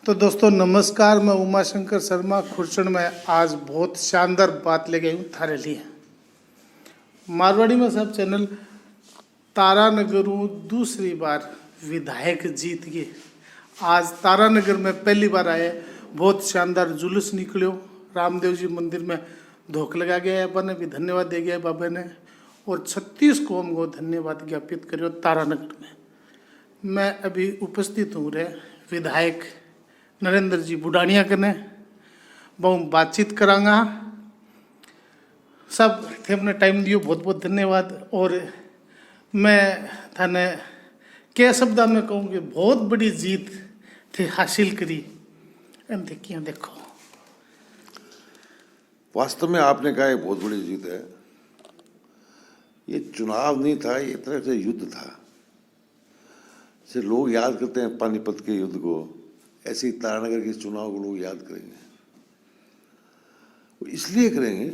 तो दोस्तों नमस्कार, मैं उमा शंकर शर्मा खुर्चन में आज बहुत शानदार बात ले गई हूँ थारे लिए। मारवाड़ी में सब चैनल तारानगरों दूसरी बार विधायक जीत गए। आज तारानगर में पहली बार आए, बहुत शानदार जुलूस निकलो। रामदेव जी मंदिर में धोख लगा गया है, अपन ने भी धन्यवाद दे गया बाबा ने, और 36 कौम को धन्यवाद ज्ञापित करो तारानगर में। मैं अभी उपस्थित हूँ रे विधायक नरेंद्र जी बुढ़ानिया कने बहुत बातचीत करांगा। सब थे अपने टाइम दियो, बहुत बहुत धन्यवाद। और मैं थाने क्या शब्द में कहूँ कि बहुत बड़ी जीत थे हासिल करी। एम देखिए, देखो वास्तव में आपने कहा ये बहुत बड़ी जीत है। ये चुनाव नहीं था, ये एक तरह से युद्ध था। जैसे लोग याद करते हैं पानीपत के युद्ध को, ऐसे ही तारानगर के चुनाव को लोग याद करेंगे। वो इसलिए करेंगे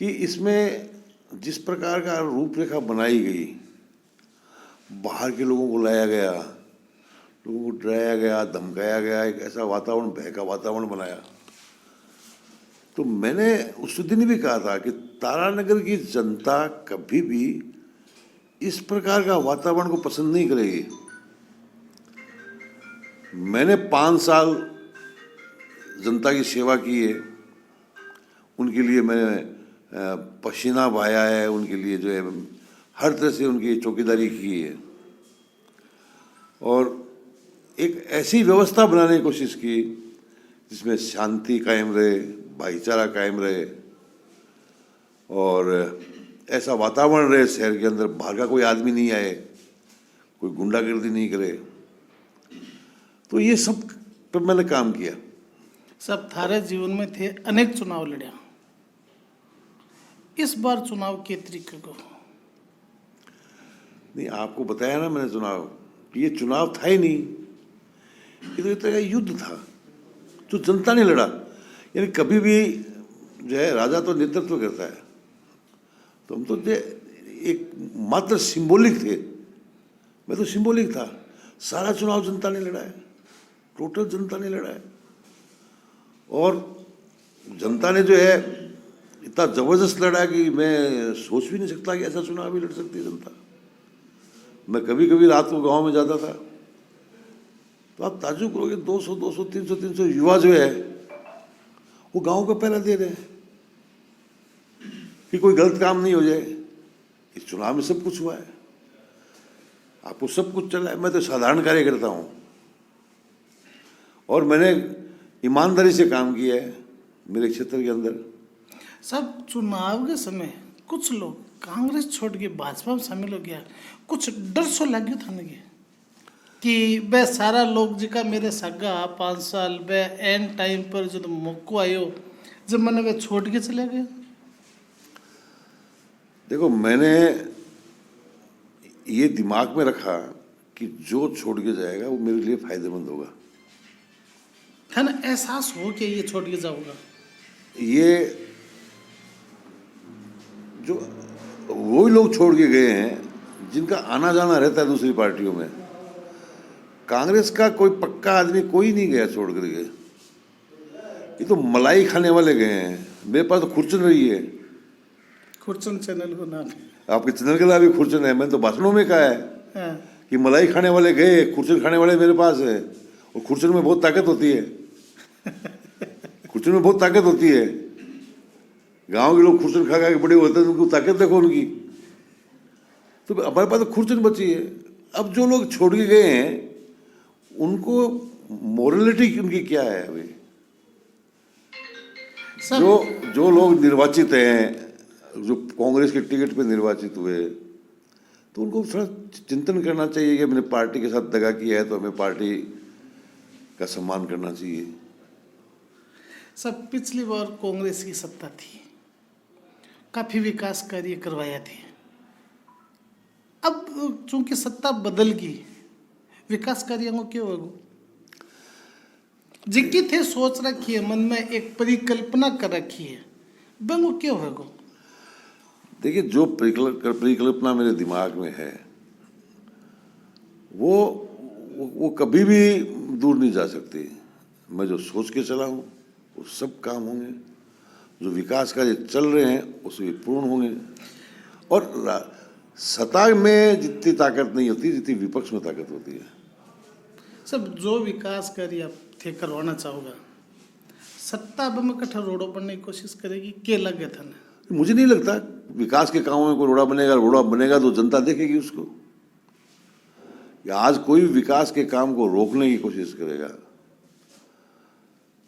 कि इसमें जिस प्रकार का रूपरेखा बनाई गई, बाहर के लोगों को लाया गया, लोगों को डराया गया, धमकाया गया, एक ऐसा वातावरण, भय का वातावरण बनाया। तो मैंने उस दिन भी कहा था कि तारानगर की जनता कभी भी इस प्रकार का वातावरण को पसंद नहीं करेगी। मैंने 5 साल जनता की सेवा की है, उनके लिए मैंने पसीना बहाया है, उनके लिए जो है हर तरह से उनकी चौकीदारी की है, और एक ऐसी व्यवस्था बनाने की कोशिश की जिसमें शांति कायम रहे, भाईचारा कायम रहे, और ऐसा वातावरण रहे शहर के अंदर, बाहर का कोई आदमी नहीं आए, कोई गुंडागर्दी नहीं करे। तो ये सब पर मैंने काम किया। सब थारे जीवन में थे अनेक चुनाव लड़िया, इस बार चुनाव के तरीके को नहीं, आपको बताया ना मैंने चुनाव, ये चुनाव था ही नहीं, ये तो एक तरह का युद्ध था जो जनता ने लड़ा। यानी कभी भी जो है राजा तो नेतृत्व करता है, तो हम तो एक मात्र सिंबॉलिक थे। मैं तो सिंबॉलिक था। सारा चुनाव जनता ने लड़ा है, टोटल जनता ने लड़ा है, और जनता ने जो है इतना जबरदस्त लड़ा कि मैं सोच भी नहीं सकता कि ऐसा चुनाव भी लड़ सकती है जनता। मैं कभी कभी रात को गांव में जाता था तो आप ताज्जुब करोगे, 200 200 300 300 युवा जो है वो गांव को पहरा दे रहे हैं कि कोई गलत काम नहीं हो जाए। इस चुनाव में सब कुछ हुआ है, आपको सब कुछ चला है। मैं तो साधारण कार्यकर्ता हूँ, और मैंने ईमानदारी से काम किया है मेरे क्षेत्र के अंदर। सब चुनाव के समय कुछ लोग कांग्रेस छोड़ के भाजपा में शामिल हो गया, कुछ डर सो लग गया था ना कि वे सारा लोग जिका मेरे सगा 5 साल वे एन टाइम पर जब मौका आयो जब मैंने वे छोड़ के चले गए। देखो, मैंने ये दिमाग में रखा कि जो छोड़ के जाएगा वो मेरे लिए फायदेमंद होगा। था ना एहसास हो कि ये छोड़ के जाऊंगा। ये जो वही लोग छोड़ के गए हैं जिनका आना जाना रहता है दूसरी पार्टियों में। कांग्रेस का कोई पक्का आदमी कोई नहीं गया छोड़ कर गए। ये तो मलाई खाने वाले गए हैं। मेरे पास तो खुर्चन रही है, खुर्चन चैनल को नाम आपके चैनल के नाम भी खुर्चन है। मैंने तो भाषणों में कहा है हाँ। कि मलाई खाने वाले गए, खुर्चन खाने वाले मेरे पास है। और खुर्चन में बहुत ताकत होती है, खुर्चन में बहुत ताकत होती है। गांव के लोग खुर्चन खा खा के बड़े होते हैं, उनको ताकत देखो उनकी। तो हमारे पास तो खुर्चन बची है। अब जो लोग छोड़ के गए हैं उनको मोरलिटी उनकी क्या है अभी? जो लोग निर्वाचित हैं, जो कांग्रेस के टिकट पे निर्वाचित हुए, तो उनको थोड़ा चिंतन करना चाहिए कि हमने पार्टी के साथ दगा किया है तो हमें पार्टी का सम्मान करना चाहिए। सब पिछली बार कांग्रेस की सत्ता थी, काफी विकास कार्य करवाया थे। अब चूंकि सत्ता बदल गई, विकास कार्यों को क्यों होगा? जिनकी थे सोच रखी है, मन में एक परिकल्पना कर रखी है, वो क्यों होगा? देखिए, जो परिकल्पना मेरे दिमाग में है वो कभी भी दूर नहीं जा सकती। मैं जो सोच के चला हूँ वो सब काम होंगे, जो विकास कार्य चल रहे हैं उसमें पूर्ण होंगे। और सत्ता में जितनी ताकत नहीं होती जितनी विपक्ष में ताकत होती है। सब जो विकास कार्य आप थे करवाना चाहोगा, सत्ता में कट्ठा रोडो बनने की कोशिश करेगी के लगे था ना? मुझे नहीं लगता विकास के कामों में कोई रोड़ा बनेगा तो जनता देखेगी उसको। या आज कोई विकास के काम को रोकने की कोशिश करेगा।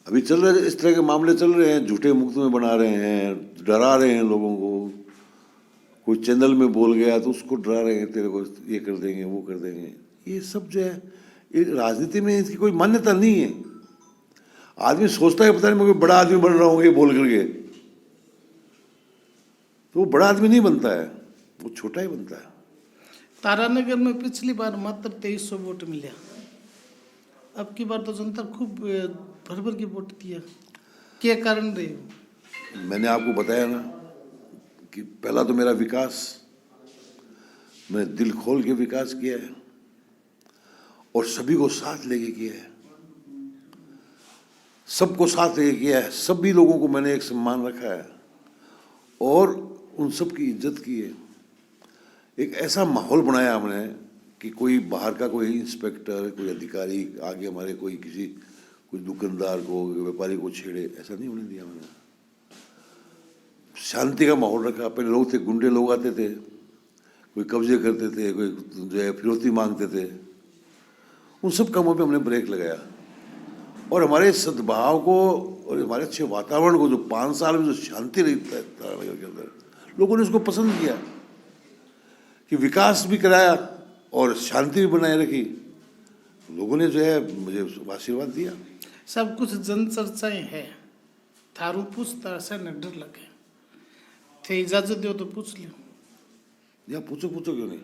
अभी चल रहे इस तरह के मामले चल रहे हैं, झूठे मुक्त में बना रहे हैं, डरा रहे हैं लोगों को। कोई चैनल में बोल गया तो उसको डरा रहे हैं, तेरे को ये कर देंगे वो कर देंगे। ये सब जो है ये राजनीति में इसकी कोई मान्यता नहीं है। आदमी सोचता है पता नहीं मैं कोई बड़ा आदमी बन रहा हूँ ये बोल करके, तो वो बड़ा आदमी नहीं बनता है, वो छोटा ही बनता है। तारानगर में पिछली बार मात्र 2300 वोट मिला, अब की बार तो जनता खूब भर भर के वोट दिया, क्या कारण रहे? मैंने आपको बताया ना कि पहला तो मेरा विकास, मैंने दिल खोल के विकास किया है और सभी को साथ लेके किया है, सबको साथ लेके किया है। सभी लोगों को मैंने एक सम्मान रखा है और उन सब की इज्जत की है। एक ऐसा माहौल बनाया हमने कि कोई बाहर का कोई इंस्पेक्टर, कोई अधिकारी आगे हमारे कोई दुकानदार को, व्यापारी को छेड़े, ऐसा नहीं होने दिया मैंने। शांति का माहौल रखा। पहले लोग थे, गुंडे लोग आते थे, कोई कब्जे करते थे, कोई जो है फिरौती मांगते थे। उन सब कामों पे हमने ब्रेक लगाया और हमारे सद्भाव को और हमारे अच्छे वातावरण को, जो 5 साल में जो शांति रही तारानगर के अंदर, लोगों ने उसको पसंद किया कि विकास भी कराया और शांति भी बनाए रखी। लोगों ने जो है मुझे आशीर्वाद दिया। सब कुछ जन चर्चाएं है, थारू पूछता से न डर लगे थे, इजाजत दो तो पूछ लियो। या पूछो क्यों नहीं।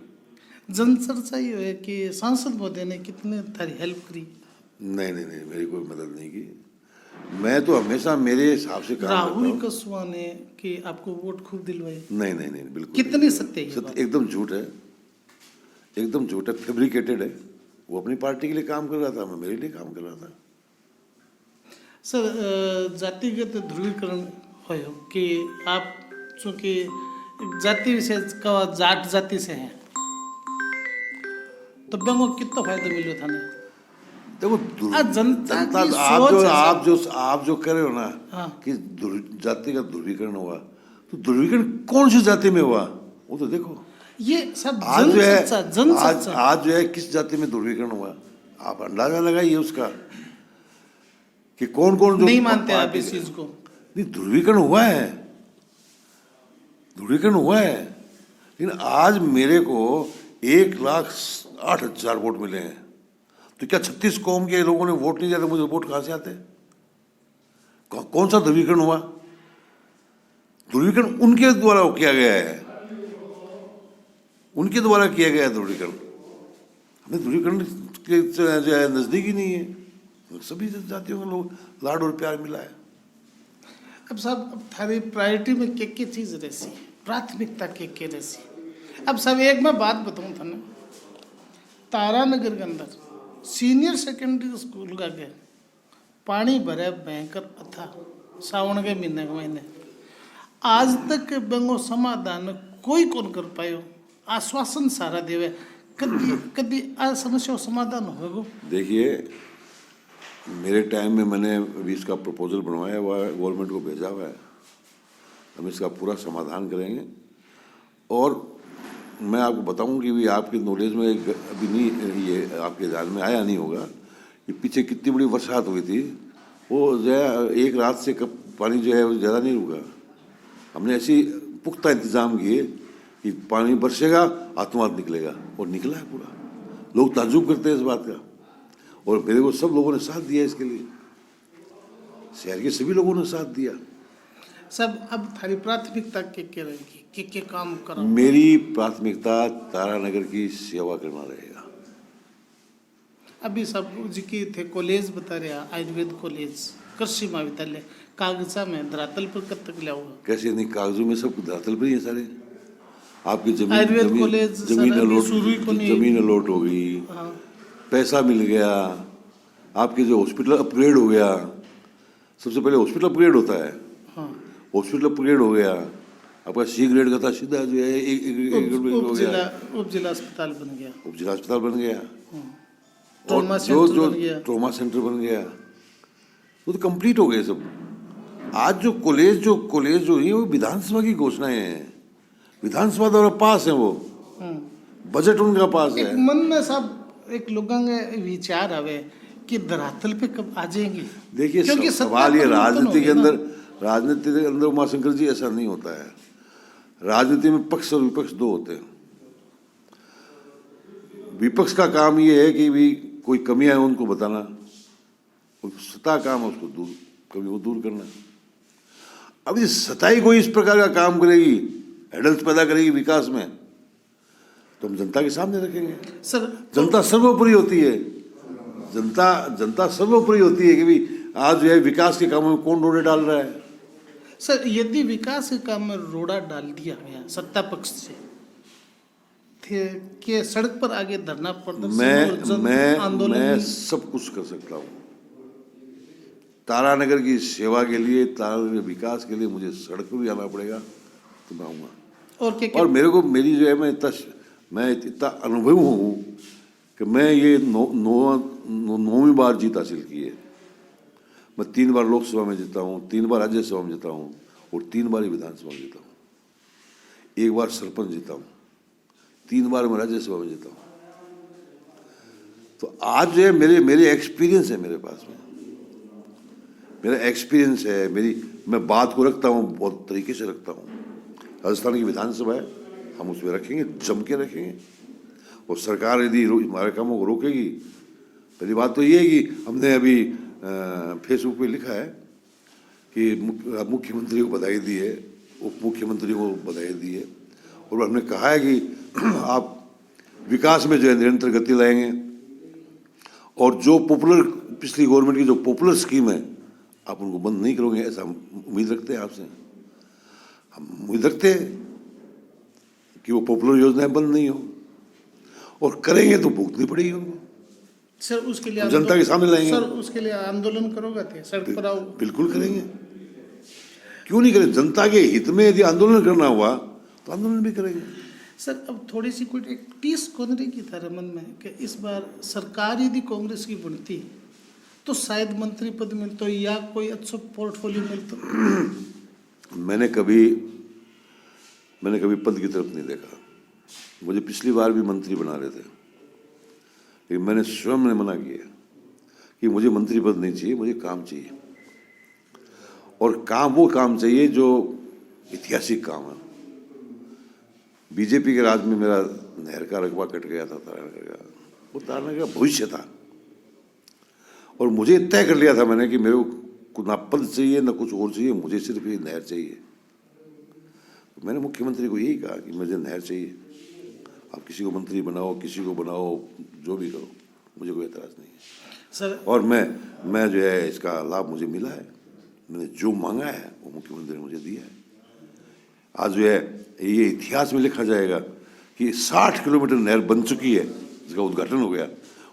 जन चर्चा ये है कि सांसद महोदय ने कितने थारी हेल्प करी? नहीं, मेरी कोई मदद नहीं की। मैं तो हमेशा मेरे हिसाब से काम करता हूं। राहुल कसवा ने कि आपको वोट खूब दिलवाए? नहीं, बिल्कुल। कितनी सत्य है ये बात? एकदम झूठ है, एकदम झूठ है, फैब्रिकेटेड है। वो अपनी पार्टी के लिए काम कर रहा था, मैं मेरे लिए काम कर रहा था। सर, जातिगत ध्रुवीकरण हो कि आप चूंकि जाति विशेष का जाट जाति से हैं, तो बेंगो कितना फायदा मिलो था ने? देखो जनता की आप जो कह रहे हो ना, हाँ। कि जाति का ध्रुवीकरण हुआ, तो ध्रुवीकरण कौन सी जाति में हुआ वो तो देखो। ये सब आज जो है सच्चा। आज जो है किस जाति में ध्रुवीकरण हुआ, आप अंदाजा लगाइए उसका कि कौन जो नहीं मानते आप इस चीज को? नहीं, ध्रुवीकरण हुआ है, लेकिन आज मेरे को 1,08,000 वोट मिले हैं, तो क्या 36 कौम के लोगों ने वोट नहीं दिया तो मुझे वोट कहां से आते? कौन सा ध्रुवीकरण हुआ? ध्रुवीकरण उनके द्वारा किया गया है, उनके द्वारा किया गया है ध्रुवीकरण। हमें ध्रुवीकरण के जो है नजदीक ही नहीं है। सभी जातियों को लोग लाड और प्यार मिला है। अब साहब, अब थारी प्रायोरिटी में के चीज रहती, प्राथमिकता के रहती? अब सब एक मैं बात बताऊं था ना, तारानगर के अंदर सीनियर सेकेंडरी स्कूल का गए पानी भरे भयंकर अथा सावन के महीने आज तक बेंगो समाधान कोई कौन कर पायो। आश्वासन सारा देवे, कभी आ समस्या समाधान होगा? देखिए, मेरे टाइम में मैंने अभी इसका प्रपोजल बनवाया हुआ है, गवर्नमेंट को भेजा हुआ है। हम इसका पूरा समाधान करेंगे और मैं आपको बताऊं कि भी आपके नॉलेज में अभी नहीं, ये आपके ध्यान में आया नहीं होगा कि पीछे कितनी बड़ी बरसात हुई थी। वो जो है एक रात से कब पानी जो है वो ज़्यादा नहीं रुका। हमने ऐसी पुख्ता इंतज़ाम किए कि पानी बरसेगा, आत्मात निकलेगा, और निकला है पूरा। लोग ताज्जुब करते हैं इस बात का, और मेरे को सब लोगों ने साथ दिया इसके लिए, शहर के सभी लोगों ने साथ दिया। सब अब थारी प्राथमिकता के रहेगी के काम करो? मेरी प्राथमिकता तारानगर की सेवा करना रहेगा। अभी सब जी थे कॉलेज बता रहे, आयुर्वेद कॉलेज, कृषि महाविद्यालय कागजा में धरातल पर कब तक लिया होगा? कैसे नहीं, कागजों में सब धरातल पर ही है सारे। आपकी जमीन जमीन अलॉट हो गई, पैसा मिल गया, आपके जो हॉस्पिटल अपग्रेड हो गया, सबसे पहले हॉस्पिटल अपग्रेड होता है, हाँ, हॉस्पिटल अपग्रेड हो गया, आपका सी ग्रेड का था, सीधा जो है एक ग्रेड हो गया, उप जिला अस्पताल बन गया, उप जिला अस्पताल बन गया, ट्रॉमा और जो सेंटर जो बन गया। ट्रॉमा सेंटर बन गया, वो तो कंप्लीट हो गए सब। आज जो कॉलेज जो है वो विधानसभा की घोषणाएं हैं, विधानसभा द्वारा पास है, वो बजट उनका पास एक है। मन में सब एक लोगों के विचार आवे कि धरातल पे कब आ जाएंगे। देखिए, क्योंकि सवाल सत्ता ये परिवर्तन हो गया ना। राजनीति के अंदर उमाशंकर जी ऐसा नहीं होता है। राजनीति में पक्ष और विपक्ष दो होते हैं। विपक्ष का काम ये है कि भी कोई कमियां है उनको बताना, सत्ता काम है उसको कभी वो दूर करना। अब ये सत्ताई कोई इस प्रकार का काम करेगी, एडल्ट पैदा करेगी विकास में, तो हम जनता के सामने रखेंगे। सर, जनता सर्वोपरि होती है, जनता सर्वोपरि होती है कि भी आज जो है विकास के कामों में कौन रोड़े डाल रहा है। सर, यदि विकास के काम में रोड़ा डाल दिया गया सत्ता पक्ष से, थे कि सड़क पर आगे धरना प्रदर्शन और जन आंदोलन मैं में- सब कुछ कर सकता हूँ। तारानगर की सेवा के लिए, तारानगर के विकास के लिए मुझे सड़क पर भी आना पड़ेगा तो मैं आऊँगा। और क्या और मेरे को मेरी जो है मैं इतना अनुभवी हूँ कि मैं ये नौवीं बार जीत हासिल की है। मैं 3 बार लोकसभा में जीता हूँ, 3 बार राज्यसभा में जीता हूँ और 3 बार ही विधानसभा में जीता हूँ। 1 बार सरपंच जीता हूँ, 3 बार मैं राज्यसभा में जीता हूँ। तो आज जो है मेरे एक्सपीरियंस है, मेरे पास में मेरा एक्सपीरियंस है, मैं बात को रखता हूँ, बहुत तरीके से रखता हूँ। राजस्थान की विधानसभा है, हम उसमें रखेंगे, जम के रखेंगे। और सरकार यदि हमारे कामों को रोकेगी, पहली बात तो ये है कि हमने अभी फेसबुक पे लिखा है कि मुख्यमंत्री को बधाई दी है, उप मुख्यमंत्री को बधाई दी है, और हमने कहा है कि आप विकास में जो है निरंतर गति लाएंगे, और जो पॉपुलर पिछली गवर्नमेंट की जो पॉपुलर स्कीम है आप उनको बंद नहीं करोगे, ऐसा हम उम्मीद रखते हैं आपसे। हम उम्मीद रखते हैं कि वो पॉपुलर योजनाएं बंद नहीं हो, और करेंगे तो भुगतनी पड़ेगी उनको। सर, उसके लिए जनता के सामने लाएंगे। सर, उसके लिए आंदोलन करोगे थे, सड़क पर आओ। बिल्कुल करेंगे, क्यों नहीं करें। जनता के हित में यदि आंदोलन करना हुआ तो आंदोलन भी करेंगे। सर, अब थोड़ी सी कोई एक टीस कोनरी की तरह मन में कि इस बार सरकार यदि कांग्रेस की बनती तो शायद मंत्री पद मिलता या कोई अच्छा पोर्टफोलियो मिलता। मैंने कभी पद की तरफ नहीं देखा। मुझे पिछली बार भी मंत्री बना रहे थे, लेकिन मैंने स्वयं ने मना किया कि मुझे मंत्री पद नहीं चाहिए, मुझे काम चाहिए, और वो काम चाहिए जो ऐतिहासिक काम है। बीजेपी के राज में मेरा नहर का रकबा कट गया था, तारानगर का, वो तारानगर का भविष्य था, और मुझे तय कर लिया था मैंने कि मेरे को ना पद चाहिए ना कुछ और चाहिए, मुझे सिर्फ ये नहर चाहिए। तो मैंने मुख्यमंत्री को यही कहा कि मुझे नहर चाहिए, आप किसी को मंत्री बनाओ, किसी को बनाओ, जो भी करो, मुझे कोई एतराज़ नहीं है। सर, और मैं जो है इसका लाभ मुझे मिला है। मैंने जो मांगा है वो मुख्यमंत्री ने मुझे दिया है। आज जो है ये इतिहास में लिखा जाएगा कि 60 किलोमीटर नहर बन चुकी है, जिसका उद्घाटन हो गया,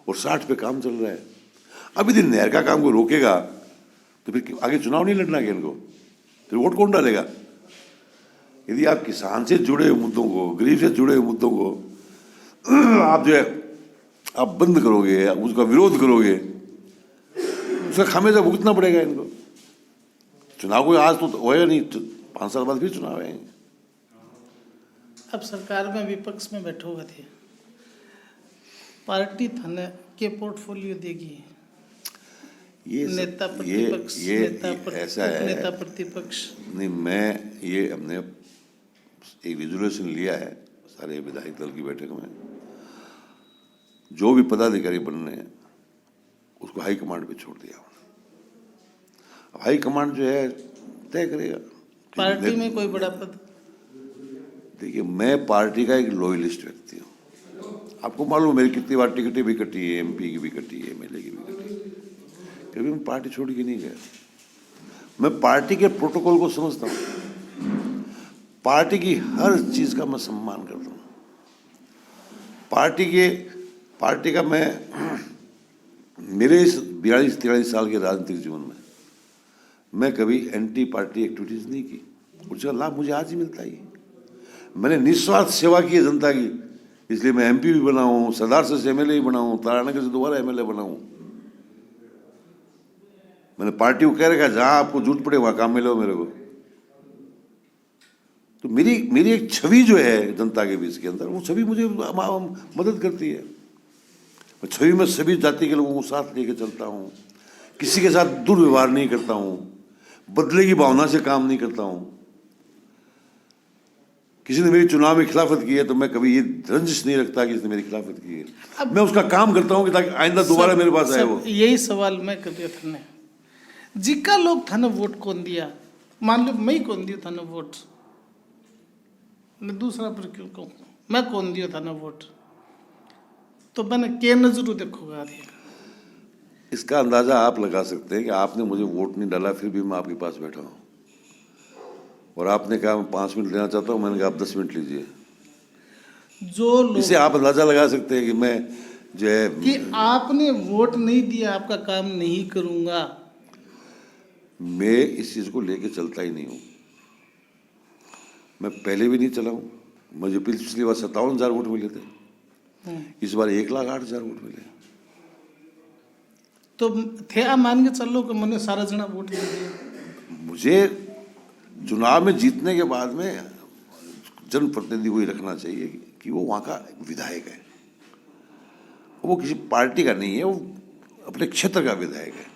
और 60 पे काम चल रहा है। अब यदि नहर का काम को रोकेगा तो फिर आगे चुनाव नहीं लड़ना है इनको, फिर वोट कौन डालेगा। यदि आप किसान से जुड़े हुए मुद्दों को, गरीब से जुड़े हुए मुद्दों को आप जो है आप बंद करोगे, उसका विरोध करोगे, उसका खामियाजा भुगतना पड़ेगा इनको। चुनाव को आज तो होएगा नहीं, 5 साल बाद फिर चुनाव आएंगे। अब सरकार में विपक्ष में बैठोगे थे, पार्टी थाने के पोर्टफोलियो देगी, नेता प्रतिपक्ष, ऐसा है, नेता प्रतिपक्ष नहीं, हमने एक रिजोल्यूशन लिया है सारे विधायक दल की बैठक में, जो भी पदाधिकारी बनने हैं उसको हाई कमांड पे छोड़ दिया। अब हाई कमांड जो है तय करेगा। पार्टी में कोई बड़ा पद। देखिए, मैं पार्टी का एक लॉयलिस्ट व्यक्ति हूँ। आपको मालूम मेरी कितनी बार टिकटें भी कटी है, MP की भी कटी है, MLA की भी कटी है, कभी मैं पार्टी छोड़ के नहीं गया। मैं पार्टी के प्रोटोकॉल को समझता हूँ, पार्टी की हर चीज का मैं सम्मान करता हूँ। पार्टी का मेरे इस 42-43 साल के राजनीतिक जीवन में मैं कभी एंटी पार्टी एक्टिविटीज नहीं की, उसका लाभ मुझे आज ही मिलता ही। मैंने निस्वार्थ सेवा की है जनता की, इसलिए मैं एमपी भी बना हूँ, सरदार से एमएलए भी बना हूँ, तारानगर से दोबारा एमएलए बना हूँ। मैंने पार्टी को कह रखा जहां आपको जरूरत पड़े वहां काम मिले मेरे को। तो मेरी एक छवि जो है जनता के बीच के अंदर, वो छवि मुझे मदद करती है। मैं छवि में सभी जाति के लोगों को साथ लेके चलता हूँ, किसी के साथ दुर्व्यवहार नहीं करता हूँ, बदले की भावना से काम नहीं करता हूँ। किसी ने मेरी चुनाव में खिलाफत की है तो मैं कभी ये रंजिश नहीं रखता कि इसने मेरी खिलाफत की है। मैं उसका काम करता हूँ कि ताकि आइंदा दोबारा मेरे पास आए वो। यही सवाल मैं कर दिया था, जिका लोग थाने वोट कौन दिया, मान लो मैं ही कौन दिया थाने वोट, मैं दूसरा पर क्यों कहूँ, मैं कौन दिया थाने वोट, तो मैंने के नजरू देखोगा। इसका अंदाजा आप लगा सकते हैं कि आपने मुझे वोट नहीं डाला फिर भी मैं आपके पास बैठा हूँ, और आपने कहा मैं 5 मिनट लेना चाहता हूँ, मैंने कहा आप 10 मिनट लीजिए। जो लोग, इससे आप अंदाजा लगा सकते हैं कि मैं जो है कि आपने वोट नहीं दिया आपका काम नहीं करूंगा। मैं इस चीज को लेके चलता ही नहीं हूँ। मैं पहले भी नहीं चला हूँ। मुझे पिछली बार 57,000 वोट मिले थे, इस बार 1,08,000 वोट मिले। तो थे आप मान के चलो कि मैंने सारा जना वोट दे दिया। मुझे चुनाव में जीतने के बाद में जनप्रतिनिधि वही रखना चाहिए कि वो वहाँ का विधायक है, वो किसी पार्टी का नहीं है, वो अपने क्षेत्र का विधायक है।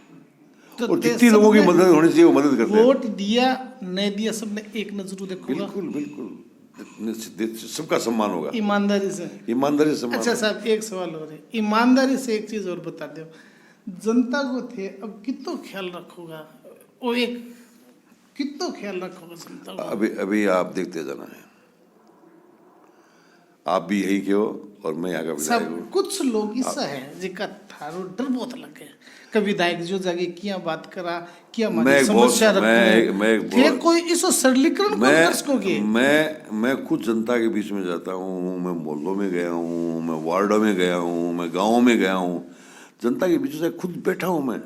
तो और जितनी लोगों की मदद होनी चाहिए वो मदद करते हैं। वोट दिया नहीं दिया सबने एक नजर देखोगा। बिल्कुल बिल्कुल, सबका सम्मान होगा, ईमानदारी से सम्मान। अच्छा साहब, एक सवाल हो रहा है, ईमानदारी से एक चीज और बता दो, जनता को थे अब कितना ख्याल रखोगा, वो एक कितना ख्याल रखोगा जनता को? अभी आप देखते जाना है, आप भी यही के हो और मैं यहाँ का विधायक हूँ। कुछ लोग ऐसा है जिनका थारो डर बहुत लगे, कभी विधायक जो जाके क्या बात करा, क्या समस्या रखते कोई इसको सरलीकरण कर सकोगे? मैं खुद जनता के बीच में जाता हूँ, मैं मोहल्लों में गया हूँ, मैं वार्डों में गया हूँ, मैं गाँव में गया हूँ, जनता के बीच से खुद बैठा हूँ मैं।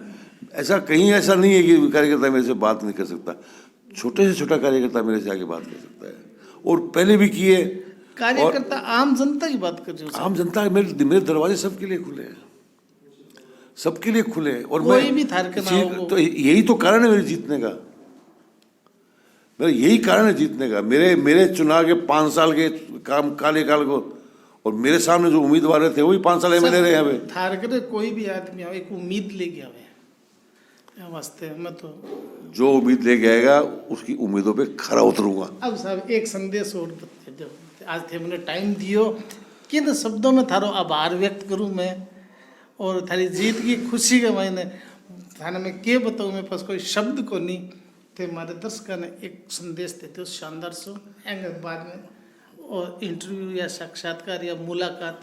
ऐसा कहीं ऐसा नहीं है कि कार्यकर्ता मेरे से बात नहीं कर सकता, छोटे से छोटा कार्यकर्ता मेरे से आगे बात कर सकता है, और पहले भी किए। कार्यकर्ता आम जनता की बात कर रहे हो? आम जनता, मेरे दरवाजे सबके लिए खुले हैं, सबके लिए खुले हैं। और कोई भी थार के ना हो, तो यही तो कारण है मेरे जीतने का, मेरा यही कारण है जीतने का। मेरे चुनाव के 5 साल के काम काले काल को, और मेरे सामने जो उम्मीदवार थे वही 5 साल एमएलए रहे। यहाँ थार के कोई भी आदमी आओ एक उम्मीद ले गया वास्ते मैं तो जो उम्मीद लेके आएगा उसकी उम्मीदों पे खरा उतरूंगा। अब साहब एक संदेश और बता दो, आज थे मैंने टाइम दियो, किन शब्दों में थारो आभार व्यक्त करूं मैं, और थारी जीत की खुशी के मैंने थाने में के बताऊं, मैं पास कोई शब्द को नहीं थे। हमारे दर्शकों ने एक संदेश देते हो शानदार सो एंगे बाद में और इंटरव्यू या साक्षात्कार या मुलाकात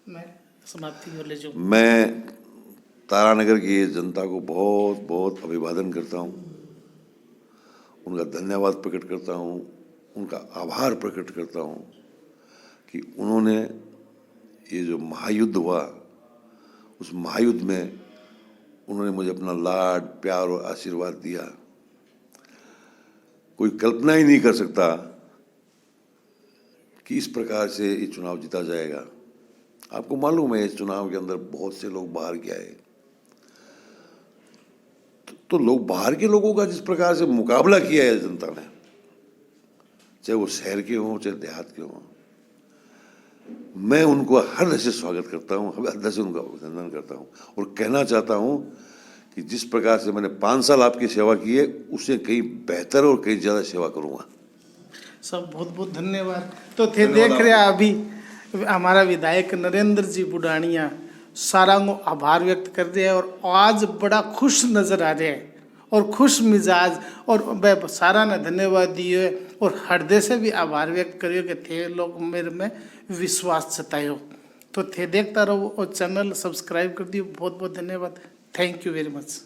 में समाप्ति हो ले जाऊँ। मैं तारानगर की जनता को बहुत बहुत अभिवादन करता हूँ, उनका धन्यवाद प्रकट करता हूँ, उनका आभार प्रकट करता हूँ कि उन्होंने ये जो महायुद्ध हुआ, उस महायुद्ध में उन्होंने मुझे अपना लाड प्यार और आशीर्वाद दिया। कोई कल्पना ही नहीं कर सकता कि इस प्रकार से ये चुनाव जीता जाएगा। आपको मालूम है इस चुनाव के अंदर बहुत से लोग बाहर के आए, तो लोग बाहर के लोगों का जिस प्रकार से मुकाबला किया है जनता ने, चाहे वो शहर के हों चाहे देहात के हों, मैं उनको हृदय से स्वागत करता हूँ, हृदय से उनका अभिनंदन करता हूँ, और कहना चाहता हूँ कि जिस प्रकार से मैंने 5 साल आपकी सेवा की है उससे कहीं बेहतर और कहीं ज़्यादा सेवा करूँगा। सब बहुत बहुत धन्यवाद। तो थे देख रहे अभी हमारा विधायक नरेंद्र जी बुडानिया सारा को आभार व्यक्त कर रहे हैं, और आज बड़ा खुश नजर आ रहे हैं और खुश मिजाज, और सारा ने धन्यवाद दिए और हृदय से भी आभार व्यक्त करियो कि थे लोग मेरे में विश्वास जतायो। तो थे देखता रहो और चैनल सब्सक्राइब कर दियो। बहुत बहुत धन्यवाद। Thank you very much.